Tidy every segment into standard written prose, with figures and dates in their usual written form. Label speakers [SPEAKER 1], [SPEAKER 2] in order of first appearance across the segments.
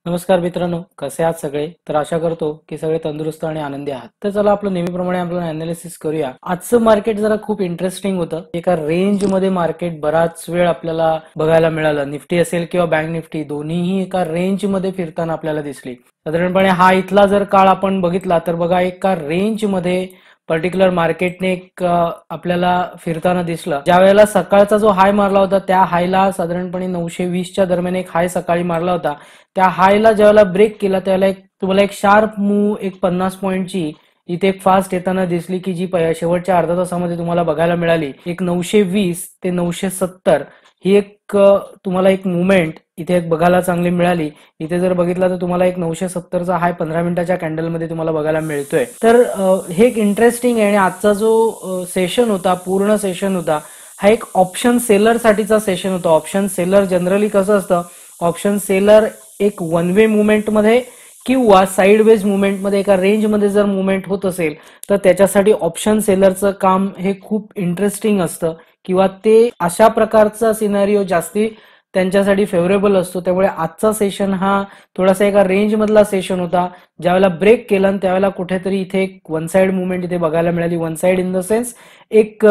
[SPEAKER 1] नमस्कार मित्रांनो, कसे आहात सगळे? तर आशा करतो की सगळे तंदुरुस्त आणि आनंदी आहात. तर चला आपलं नेहमीप्रमाणे आपण अनालिसिस करूया. आजचं मार्केट जरा खूप इंटरेस्टिंग होतं. एका रेंज मध्ये मार्केट बराच वेळ आपल्याला बघायला मिळालं. निफ्टी असेल किंवा बँक निफ्टी दोन्हीही एका रेंज मध्ये फिरताना आपल्याला दिसली. साधारणपणे हा इथला जर काळ आपण बघितला तर बघा एका रेंज मध्ये पर्टिक्युलर मार्केटने एक आपल्याला फिरताना दिसलं. ज्या वेळेला सकाळचा जो हाय मारला होता त्या हायला साधारणपणे 920च्या दरम्यान एक हाय सकाळी मारला होता. त्या हायला ज्यावेळेला ब्रेक केला त्यावेळेला तुम्हाला एक शार्प मूव एक 50 पॉईंटची इथे एक फास्ट येताना दिसली की जी शेवटच्या अर्धा तासामध्ये तुम्हाला बघायला मिळाली. एक 920 ते 970 ही एक तुम्हाला एक मुवमेंट इथे एक बघायला चांगली मिळाली. इथे जर बघितला तर तुम्हाला एक 970चा हाय 15 मिनिटाच्या कॅन्डलमध्ये तुम्हाला बघायला मिळतोय. तर हे एक इंटरेस्टिंग आहे आणि आजचा जो सेशन होता, पूर्ण सेशन होता, हा एक ऑप्शन सेलर साठीचा सेशन होता. ऑप्शन सेलर जनरली कसं असतं, ऑप्शन सेलर एक वन वे मुवमेंट मध्ये किंवा साइडवेज मुवमेंट मध्ये एका रेंज मध्ये जर मुवमेंट होत असेल तर त्याच्यासाठी ऑप्शन सेलरचं काम हे खूप इंटरेस्टिंग असतं किंवा ते अशा प्रकारचा सिनारिओ जास्ती त्यांच्यासाठी फेवरेबल असतो. त्यामुळे आजचा सेशन हा थोडासा एका रेंज मधला सेशन होता. ज्यावेळेला ब्रेक केला त्यावेळेला कुठेतरी इथे एक वन साइड मुवमेंट इथे बघायला मिळाली. One side in the sense एक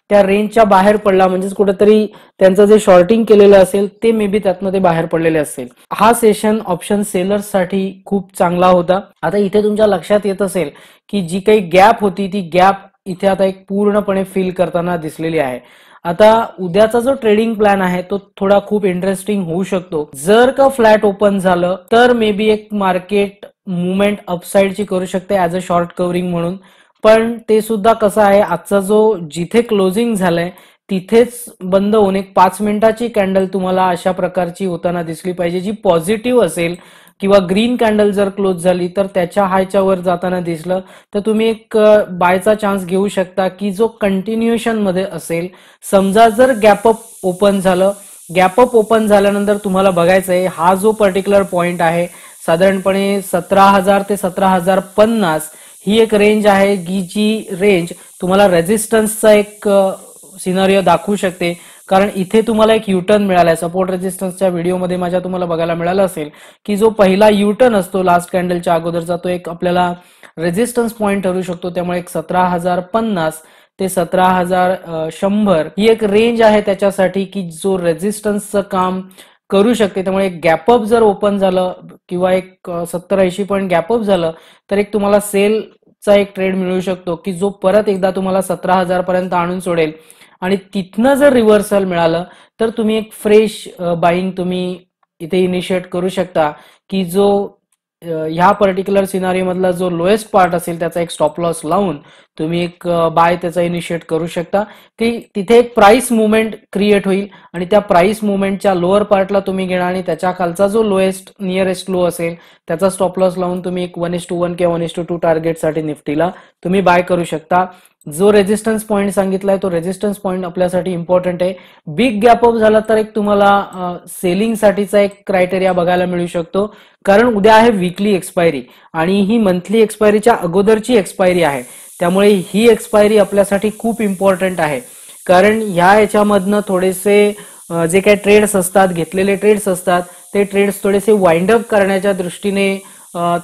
[SPEAKER 1] त्या रेंजच्या बाहेर पडला, म्हणजेच कुठेतरी त्यांचं जे शॉर्टिंग केलेलं असेल ते मे बी त्यातनं ते बाहेर पडलेले असेल. हा सेशन ऑप्शन सेलर्स साठी खूप चांगला होता. आता इथे तुमच्या लक्षात येत असेल की जी काही गॅप होती ती गॅप इथे आता एक पूर्णपणे फिल करताना दिसलेली आहे. आता उद्याचा जो ट्रेडिंग प्लॅन आहे तो थोडा खूप इंटरेस्टिंग होऊ शकतो. जर का फ्लॅट ओपन झालं तर मे बी एक मार्केट मुवमेंट अपसाइडची करू शकते ऍज अ शॉर्ट कव्हरिंग म्हणून. पण ते सुद्धा कसं आहे, आजचा जो जिथे क्लोजिंग झालंय तिथेच बंद होऊन एक 5 मिनिटाची कॅन्डल तुम्हाला अशा प्रकारची होताना दिसली पाहिजे जी पॉझिटिव्ह असेल किंवा ग्रीन कॅन्डल जर क्लोज झाली तर त्याच्या हायच्या वर जाताना दिसलं तर तुम्ही एक बायचा चान्स घेऊ शकता की जो कंटिन्युएशन मध्ये असेल. समजा जर गॅपअप ओपन झालं, गॅपअप ओपन झाल्यानंतर तुम्हाला बघायचं आहे हा जो पर्टिक्युलर पॉइंट आहे साधारणपणे 17,000 ते 17,050 ही एक रेंज आहे की जी रेंज तुम्हाला रेजिस्टन्सचा एक सिनारिओ दाखवू शकते. कारण इथे तुम्हाला एक युटर्न मिळालाय. सपोर्ट रेजिस्टन्सच्या व्हिडिओमध्ये माझ्या तुम्हाला बघायला मिळालं असेल की जो पहिला युटर्न असतो लास्ट कॅन्डलच्या अगोदरचा तो एक आपल्याला रेजिस्टन्स पॉइंट ठरू शकतो. त्यामुळे एक 17,050 ते 17,100 ही एक रेंज आहे त्याच्यासाठी की जो रेजिस्टन्सचं काम करू शकते. त्यामुळे एक गॅपअप जर ओपन झालं किंवा एक 70-80 पॉईंट गॅपअप झालं तर एक तुम्हाला सेलचा एक ट्रेड मिळू शकतो की जो परत एकदा तुम्हाला 17,000 पर्यंत आणून सोडेल. आणि तिथनं जर रिव्हर्सल मिळालं तर तुम्ही एक फ्रेश बाईंग तुम्ही इथे इनिशिएट करू शकता की जो ह्या पर्टिक्युलर सिनारिओ मधला जो लोएस्ट पार्ट असेल त्याचा एक स्टॉप लॉस लावून तुम्ही एक बाय त्याचा इनिशिएट करू शकता की तिथे एक प्राइस मुवमेंट क्रिएट होईल आणि त्या प्राइस मुवमेंटच्या लोअर पार्टला तुम्ही घेणार आणि त्याच्या खालचा जो लोएस्ट नियरेस्ट लो असेल त्याचा स्टॉप लॉस लावून तुम्ही एक 1:1 किंवा 1:2 टार्गेटसाठी निफ्टीला तुम्ही बाय करू शकता. जो रेजिस्टन्स पॉइंट सांगितलाय तो रेजिस्टन्स पॉइंट आपल्यासाठी इम्पॉर्टंट आहे. बिग गॅपअप झाला तर एक तुम्हाला सेलिंग साठीचा एक क्रायटेरिया बघायला मिळू शकतो. कारण उद्या आहे वीकली एक्सपायरी आणि ही मंथली एक्सपायरीच्या अगोदरची एक्सपायरी आहे. त्यामुळे ही एक्सपायरी आपल्यासाठी खूप इम्पॉर्टंट आहे. कारण याच्यामधनं थोडेसे जे काही ट्रेड्स असतात, घेतलेले ट्रेड्स असतात, ते ट्रेड्स थोडेसे वाइंड अप करण्याच्या दृष्टीने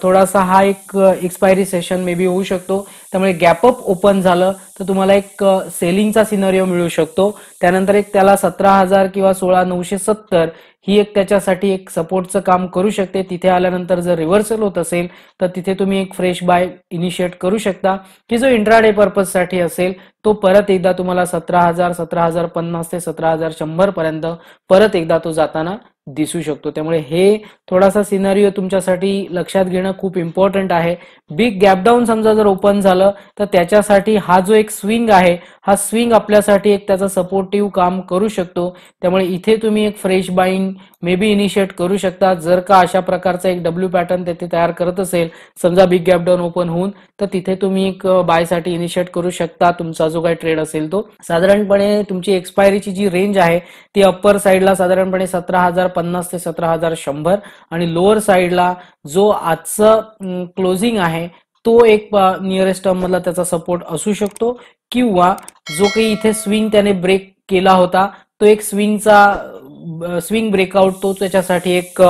[SPEAKER 1] थोडासा हा एक एक्सपायरी सेशन मे बी होऊ शकतो. त्यामुळे गॅपअप ओपन झालं तर तुम्हाला एक सेलिंगचा सिनारिओ मिळू शकतो. त्यानंतर एक त्याला 17,000 किंवा 16,970 ही एक त्याच्यासाठी एक सपोर्टचं काम करू शकते. तिथे आल्यानंतर जर रिव्हर्सल होत असेल तर तिथे तुम्ही एक फ्रेश बाय इनिशिएट करू शकता की जो इंट्राडे पर्पज साठी असेल तो परत एकदा तुम्हाला 17,000, 17,050 ते 17,100 पर्यंत परत एकदा तो जाताना दिसू शकतो. त्यामुळे हे थोडासा सिनारिओ तुमच्यासाठी लक्षात घेणं खूप इम्पॉर्टंट आहे. बिग गॅप डाऊन समजा जर ओपन झालं तर त्याच्यासाठी हा जो एक स्विंग आहे हा स्विंग आपल्यासाठी एक त्याचा सपोर्टिव्ह काम करू शकतो. त्यामुळे इथे तुम्ही एक fresh buying may be initiate करू शकता. जर का अशा प्रकारचा एक डब्ल्यू पॅटर्न तिथे तयार करत असेल समजा बिग गॅप डाऊन ओपन होऊन तर तिथे तुम्ही एक बायसाठी इनिशिएट करू शकता. तुमचा जो काही ट्रेड असेल तो साधारणपणे तुमची एक्सपायरीची जी रेंज आहे ती अप्पर साईडला साधारणपणे 17,050 ते 17,100 आणि लोअर साईडला जो आजचं क्लोजिंग आहे तो एक नियरेस्ट टर्म मधला त्याचा सपोर्ट असू शकतो किंवा जो काही इथे स्विंग त्याने ब्रेक केला होता तो एक स्विंग ब्रेकआउट तो त्याच्यासाठी एक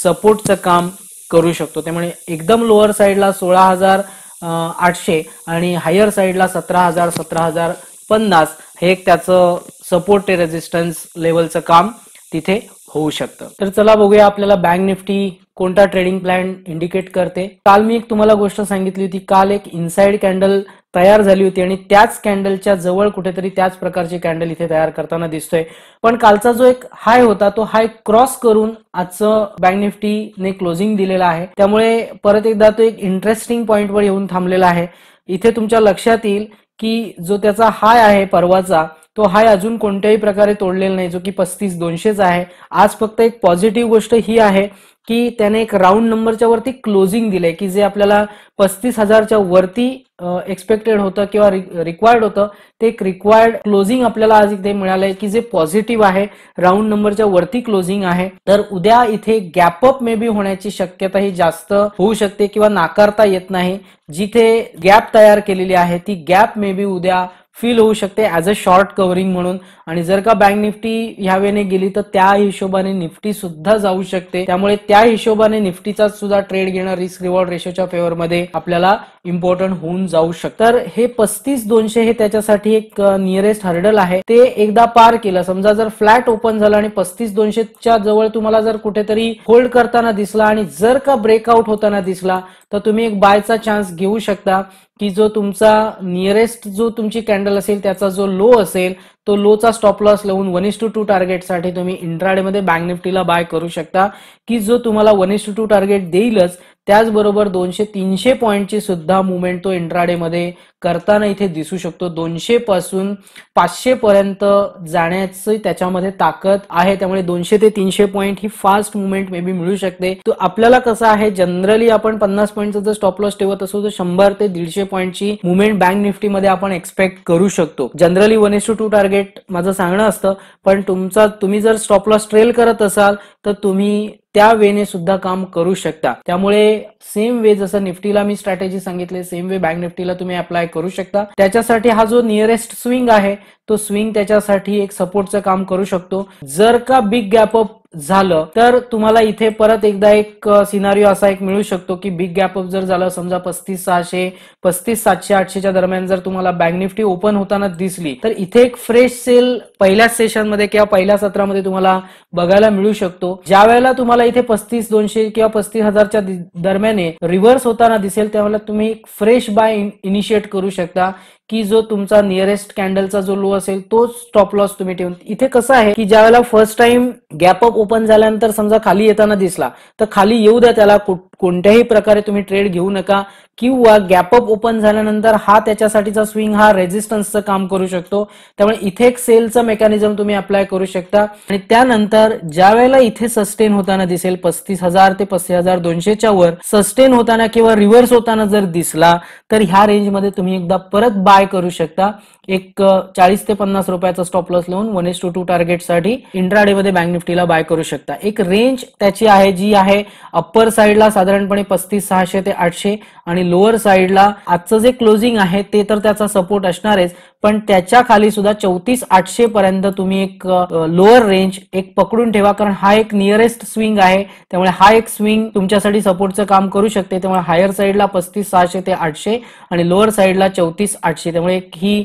[SPEAKER 1] सपोर्टचं काम करू शकतो. त्यामुळे एकदम लोअर साईडला 16,800 आणि हायर साईडला 17,000 हे एक त्याचं सपोर्ट रेजिस्टन्स लेवलचं काम तिथे होऊ शकतं. तर चला बघूया आपल्याला बँक निफ्टी कोणता ट्रेडिंग प्लॅन इंडिकेट करते. काल मी एक तुम्हाला गोष्ट सांगितली होती, काल एक इनसाइड कॅन्डल तयार झाली होती आणि त्याच कॅन्डलच्या जवळ कुठेतरी त्याच प्रकारची कॅन्डल इथे तयार करताना दिसतोय. पण कालचा जो एक हाय होता तो हाय क्रॉस करून आजचं बँक निफ्टीने क्लोजिंग दिलेला आहे. त्यामुळे परत एकदा तो एक इंटरेस्टिंग पॉइंटवर येऊन थांबलेला आहे. इथे तुमच्या लक्षात येईल की जो त्याचा हाय आहे परवाचा, तो हाय अजून कोणत्याही प्रकारे तोडलेला नाही, जो की 35,200 आहे. आज फक्त एक पॉझिटिव्ह गोष्ट ही आहे की त्याने एक राऊंड नंबरच्या वरती क्लोजिंग दिलंय की जे आपल्याला 35,000च्या वरती एक्सपेक्टेड होतं किंवा रिक्वायर्ड होतं, ते एक रिक्वायर्ड क्लोजिंग आपल्याला आज इथे मिळालंय की जे पॉझिटिव्ह आहे, राऊंड नंबरच्या वरती क्लोजिंग आहे. तर उद्या इथे गॅपअप मे बी होण्याची शक्यता ही जास्त होऊ शकते किंवा नाकारता येत नाही. जिथे गॅप तयार केलेली आहे ती गॅप मे बी उद्या फील होऊ शकते ऍज अ शॉर्ट कव्हरिंग म्हणून. आणि जर का बँक निफ्टी ह्या वेळेने गेली तर त्या हिशोबाने निफ्टी सुद्धा जाऊ शकते. त्यामुळे त्या हिशोबाने निफ्टीचा सुद्धा ट्रेड घेणं रिस्क रिवॉर्ड रेशोच्या फेवरमध्ये आपल्याला इम्पॉर्टंट होऊन जाऊ शकतं. तर हे 35,200 हे त्याच्यासाठी एक नियरेस्ट हर्डल आहे. ते एकदा पार केलं, समजा जर फ्लॅट ओपन झालं आणि 35,200च्या जवळ तुम्हाला जर कुठेतरी होल्ड करताना दिसला आणि जर का ब्रेकआउट होताना दिसला तर तुम्ही एक बायचा चान्स घेऊ शकता की जो तुमचा नियरेस्ट जो तुमची कॅन्डल असेल त्याचा जो लो असेल तो लोचा स्टॉप लॉस लावून 1:2 टार्गेटसाठी तुम्ही इंट्राडे मध्ये बँक निफ्टीला बाय करू शकता की जो तुम्हाला 1:2 टार्गेट देईलच. त्याचबरोबर 200-300 पॉईंटची सुद्धा मुवमेंट तो इंट्राडे मध्ये करताना इथे दिसू शकतो. 200 पासून 500 पर्यंत जाण्याची त्याच्यामध्ये ताकद आहे. त्यामुळे 200 ते 300 point he fast movement may be मिळू शकते. तो आपल्याला कसं आहे, जनरली आपण 50 पॉईंटचा जर स्टॉप लॉस ठेवत असू तर 100 ते 150 पॉईंटची मुवमेंट बँक निफ्टीमध्ये आपण एक्सपेक्ट करू शकतो. जनरली 1:2 टार्गेट माझं सांगणं असतं, पण तुम्ही जर स्टॉप लॉस ट्रेल करत असाल तर तुम्ही त्या वेने सुद्धा काम करू शकता. त्यामुळे सेम वे जसं निफ्टीला मी स्ट्रॅटेजी सांगितले, सेम वे बँक निफ्टीला तुम्ही अप्लाय करू शकता. त्याच्यासाठी हा जो नियरेस्ट स्विंग आहे तो स्विंग त्याच्यासाठी एक सपोर्टचं काम करू शकतो. जर का बिग गॅप अप झालं तर तुम्हाला इथे परत एकदा एक सिनारिओ असा एक मिळू शकतो की बिग गॅप अप जर झालं, समजा 35,600 35,700-800च्या दरम्यान जर तुम्हाला बँक निफ्टी ओपन होताना दिसली तर इथे एक फ्रेश सेल पहिल्याच सेशनमध्ये किंवा पहिल्या सत्रामध्ये तुम्हाला बघायला मिळू शकतो. ज्या वेळेला तुम्हाला इथे 35,200 किंवा 35,000च्या दरम्यान रिव्हर्स होताना दिसेल त्यावेळेला तुम्ही एक फ्रेश बाय इनिशिएट करू शकता की जो तुमचा नियरेस्ट कॅन्डलचा जो लो असेल तो स्टॉप लॉस तुम्ही ठेवून. इथे कसं आहे की ज्यावेळेला first time gap up open झाल्यानंतर समजा खाली येताना दिसला तर खाली येऊ द्या, त्याला कोणत्याही प्रकारे तुम्ही ट्रेड घेऊ नका. किंवा गॅप अप ओपन झाल्यानंतर हा त्याच्यासाठीचा स्विंग हा रेजिस्टन्सचं काम करू शकतो. त्यामुळे इथे एक सेलचं मेकॅनिझम तुम्ही अप्लाय करू शकता. आणि त्यानंतर ज्या वेळेला इथे सस्टेन होताना दिसेल 35,000 ते 35,200च्या वर सस्टेन होताना किंवा रिव्हर्स होताना जर दिसला तर ह्या रेंजमध्ये तुम्ही एकदा परत बाय करू शकता. एक 40 ते 50 रुपयाचा स्टॉप लॉस लावून 1:2 टार्गेटसाठी इंट्राडे मध्ये बँक निफ्टीला बाय करू शकता. एक रेंज त्याची आहे जी आहे अप्पर साईडला साधारणपणे 35,600 ते 800 आणि लोअर साईडला आजचं जे क्लोजिंग आहे ते तर त्याचा सपोर्ट असणारच, पण त्याच्या खाली सुद्धा 34,800 पर्यंत तुम्ही एक लोअर रेंज एक पकडून ठेवा, कारण हा एक नियरेस्ट स्विंग आहे. त्यामुळे हा एक स्विंग तुमच्यासाठी सपोर्टचं काम करू शकते. त्यामुळे हायर साईडला 35,600 ते 800 आणि लोअर साईडला 34,800. त्यामुळे ही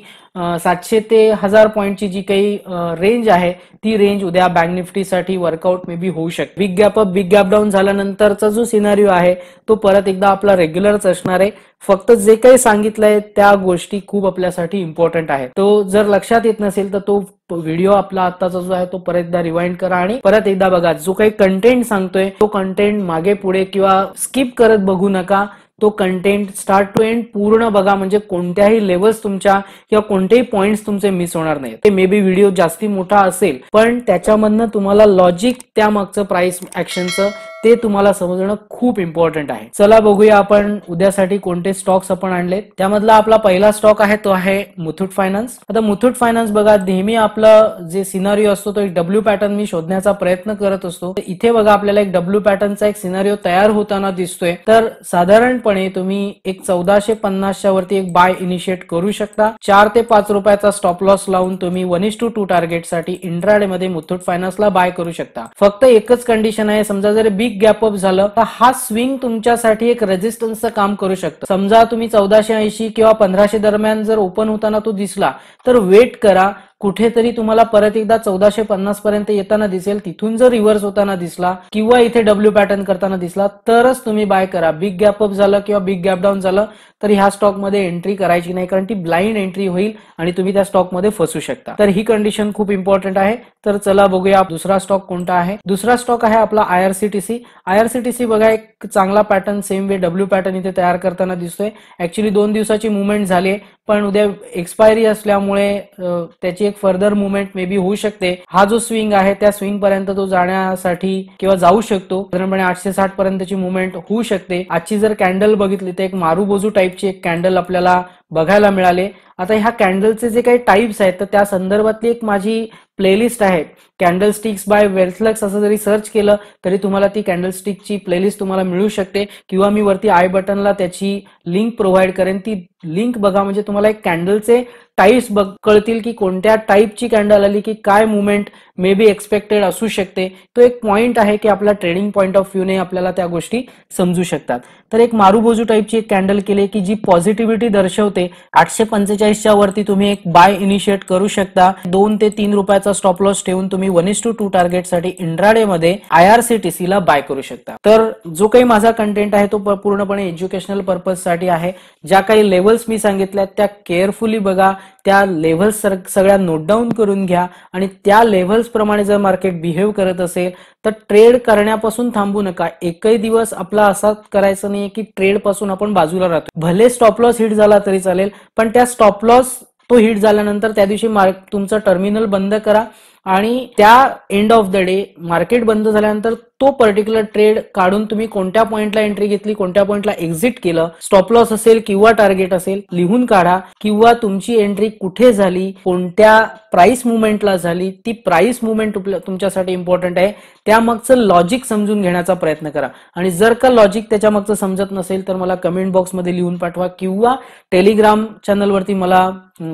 [SPEAKER 1] 700 ते 1000 पॉईंटची जी काही रेंज आहे ती रेंज उद्या बँक निफ्टीसाठी वर्कआउट मे बी होऊ शकते. Big gap up big gap down झाल्यानंतरचा जो सिनारिओ आहे तो परत एकदा आपला रेग्युलरच असणार आहे. फक्त जे काही सांगितलंय त्या गोष्टी खूप आपल्यासाठी इम्पॉर्टंट आहे. तो जर लक्षात येत नसेल तर तो व्हिडिओ आपला आत्ताचा जो आहे तो परत एकदा रिवाइंड करा आणि परत एकदा बघा. जो काही कंटेंट सांगतोय तो कंटेंट मागे पुढे किंवा स्किप करत बघू नका. तो कंटेंट स्टार्ट टू एंड पूर्ण बघा, म्हणजे कोणत्याही लेवल्स तुमच्या किंवा कोणतेही पॉइंट्स तुमचे मिस होणार नाहीत. मे बी व्हिडिओ जास्ती मोठा असेल पण त्याच्यामधनं तुम्हाला लॉजिक त्या मागचं प्राइस ऍक्शनचं ते तुम्हाला समजणं खूप इम्पॉर्टंट आहे. चला बघूया आपण उद्यासाठी कोणते स्टॉक्स आपण आणले. त्यामधला आपला पहिला स्टॉक आहे तो आहे मुथूट फायनान्स. आता मुथूट फायनान्स बघा, नेहमी आपलं जे सिनारिओ असतो तो एक डब्ल्यू पॅटर्न मी शोधण्याचा प्रयत्न करत असतो. इथे बघा आपल्याला एक डब्ल्यू पॅटर्नचा एक सिनारिओ तयार होताना दिसतोय. तर साधारणपणे तुम्ही एक 1450च्या वरती एक बाय इनिशिएट करू शकता. 4 ते 5 रुपयाचा स्टॉप लॉस लावून तुम्ही 1:2 टार्गेटसाठी इंट्राडे मध्ये मुथूट फायनान्सला बाय करू शकता. फक्त एकच कंडिशन आहे, समजा जर बिग बिग गॅप अप झालं तर हा स्विंग तुमच्यासाठी एक रेजिस्टन्सचं काम करू शकतं. समजा तुम्ही 1480 किंवा 1500 दरम्यान जर ओपन होताना तो दिसला तर वेट करा, कुठेतरी तुम्हाला परत एकदा 1450 पर्यंत येताना दिसेल. तिथून जर रिव्हर्स होताना दिसला किंवा इथे डब्ल्यू पॅटर्न करताना दिसला तरच तुम्ही बाय करा. बिग गॅप अप झालं किंवा बिग गॅप डाऊन झालं तर ह्या स्टॉक मध्ये एंट्री करायची नाही, कारण ती ब्लाइंड एंट्री होईल आणि तुम्ही त्या स्टॉक मध्ये फसू शकता. तर ही कंडिशन खूप इम्पॉर्टंट आहे. तर चला बघूया दुसरा स्टॉक कोणता आहे. दुसरा स्टॉक आहे आपला आयआरसीटीसी. आयआरसीटीसी बघा एक चांगला pattern same way W pattern इथे तयार करताना दिसतोय. ऍक्च्युली 2 दिवसाची मुवमेंट झाली पण उद्या एक्सपायरी असल्यामुळे त्याची एक फर्दर मुवमेंट मे बी होऊ शकते. हा जो स्विंग आहे त्या स्विंग पर्यंत तो जाण्यासाठी किंवा जाऊ शकतो. साधारणपणे 860 पर्यंतची मुवमेंट होऊ शकते. आजची जर कॅन्डल बघितली तर एक मारुबोजू टाईपची एक कॅन्डल आपल्याला बघायला मिळाले. आता ह्या कॅन्डलचे जे काही टाइप्स आहेत तर त्या संदर्भातली एक माझी प्लेलिस्ट आहे. कॅन्डल स्टिक्स बाय वेल्थलक्स असं जरी सर्च केलं तरी तुम्हाला ती कॅन्डल स्टिकची प्लेलिस्ट तुम्हाला मिळू शकते किंवा मी वरती आय बटनला त्याची लिंक प्रोव्हाइड करेन. ती लिंक बघा म्हणजे तुम्हाला एक कॅन्डलचे टाइप्स कळतील की कोणत्या टाइपची कॅन्डल आली की काय मुवमेंट मे बी एक्सपेक्टेड असू शकते. तो एक पॉइंट आहे की आपला ट्रेडिंग पॉइंट ऑफ व्ह्यूने आपल्याला त्या गोष्टी समजू शकतात. तर एक मारुबोजू टाइपची एक कॅन्डल केली की जी पॉझिटिव्हिटी दर्शवते. 845च्या वरती तुम्ही एक बाय इनिशिएट करू शकता. 2 ते 3 रुपयाचा स्टॉप लॉस ठेवून तुम्ही 1:2 टार्गेट साठी इंट्राडे मध्ये आयआरसीटीसी ला बाय करू शकता. तर जो काही माझा कंटेंट आहे तो पूर्णपणे एज्युकेशनल पर्पज साठी आहे. ज्या काही लेवल्स मी सांगितल्या त्या केअरफुली बघा, त्या लेव्हल्स सगळ्या नोट डाऊन करून घ्या आणि त्या लेव्हल्स प्रमाणे जर मार्केट बिहेव करत असेल तर ट्रेड करण्यापासून थांबू नका. एकही दिवस आपला असा करायचा नाही की ट्रेड पासून आपण बाजूला राहतो. भले स्टॉप लॉस हिट झाला तरी चालेल पण त्या स्टॉप लॉस तो हिट झाल्यानंतर त्या दिवशी तुमचं टर्मिनल बंद करा आणि त्या end of the day market बंद झाल्यानंतर तो पर्टिक्युलर ट्रेड काढून तुम्ही कोणत्या पॉइंटला एंट्री घेतली, कोणत्या पॉइंटला एक्झिट केलं, स्टॉप लॉस असेल किंवा टार्गेट असेल लिहून काढा. किंवा तुमची एंट्री कुठे झाली, कोणत्या प्राइस मुवमेंटला झाली, ती प्राइस मुवमेंट तुमच्यासाठी इम्पॉर्टंट आहे. त्यामागचं लॉजिक समजून घेण्याचा प्रयत्न करा आणि जर का लॉजिक त्याच्या मागचं समजत नसेल तर मला कमेंट बॉक्समध्ये लिहून पाठवा किंवा टेलिग्राम चॅनलवरती मला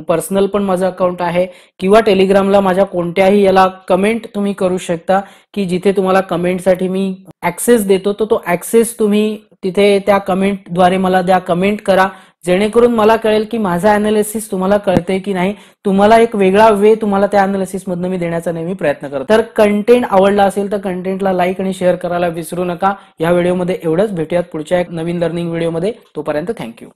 [SPEAKER 1] पर्सनल पण माझं अकाउंट आहे किंवा टेलिग्रामला माझ्या कोणत्याही याला कमेंट तुम्ही करू शकता की जिथे तुम्हाला कमेंटसाठी मी ऍक्सेस देतो तो ऍक्सेस तुम्ही तिथे त्या कमेंटद्वारे मला द्या. कमेंट करा जेणेकरून मला कळेल की माझा अनालिसिस तुम्हाला कळते की नाही. तुम्हाला एक वेगळा वे तुम्हाला त्या अनालिसिस मधनं मी देण्याचा नेहमी प्रयत्न करतो. तर कंटेंट आवडला असेल तर कंटेंटला लाईक आणि शेअर करायला विसरू नका. या व्हिडिओमध्ये एवढंच. भेटूयात पुढच्या एक नवीन लर्निंग व्हिडिओमध्ये. तोपर्यंत थँक्यू.